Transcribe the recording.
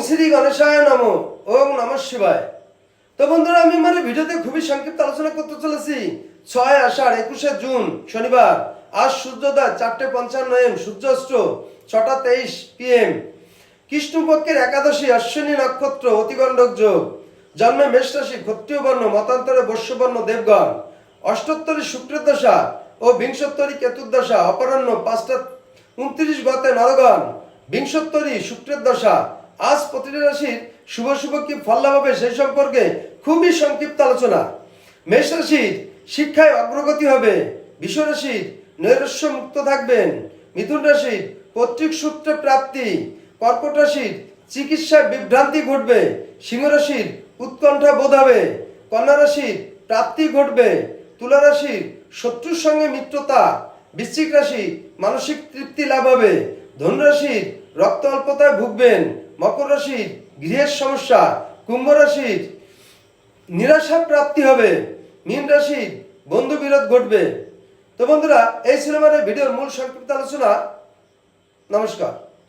শ্রী গণেশায় নমঃ। ওম নমঃ শিবায়। তো বন্ধুরা, আমি ভিডিওতে খুবই সংক্ষিপ্ত আলোচনা করতে চলেছি 6 আষাঢ় 21 জুন শনিবার। আজ সূর্যোদয় 4:55 AM, সূর্যাস্ত 6:23 PM। কৃষ্ণপক্ষের একাদশী, অশ্বিনী নক্ষত্র, অতিগণ্ডক যোগ। জন্মে মেষ রাশি, ক্ষত্রিয় বর্ণ, মতান্তরে বৈশ্যবর্ণ দেবগণ। অষ্টোত্তরী শুক্রের দশা ও বিংশোত্তরী কেতুর দশা। অপরাহ্ন 5:29 গতে নরগণ। বিংশোত্তরী শুক্রের দশা। আজ প্রতিটি রাশির শুভ শুভ কি ফল লাভ হবে সেই সম্পর্কে খুবই সংক্ষিপ্ত আলোচনা। মেষ রাশির শিক্ষায় অগ্রগতি হবে। বৃষ রাশির নৈরাশ্য মুক্ত থাকবেন। মিথুন রাশির পৈতৃক সূত্রে প্রাপ্তি। কর্কট রাশির চিকিৎসায় বিভ্রান্তি ঘটবে। সিংহ রাশির উৎকণ্ঠা বোধ হবে। কন্যা রাশির প্রাপ্তি ঘটবে। তুলা রাশির শত্রুর সঙ্গে মিত্রতা। বৃশ্চিক রাশি মানসিক তৃপ্তি লাভ হবে। ধনু রাশির রক্ত অল্পতায় ভুগবেন। মকর রাশির গৃহের সমস্যা। কুম্ভ রাশির নিরাশা প্রাপ্তি হবে। মীন রাশির বন্ধু বিরোধ ঘটবে। তো বন্ধুরা, এই ছিল আমার ভিডিওর মূল সংক্ষিপ্ত আলোচনা। নমস্কার।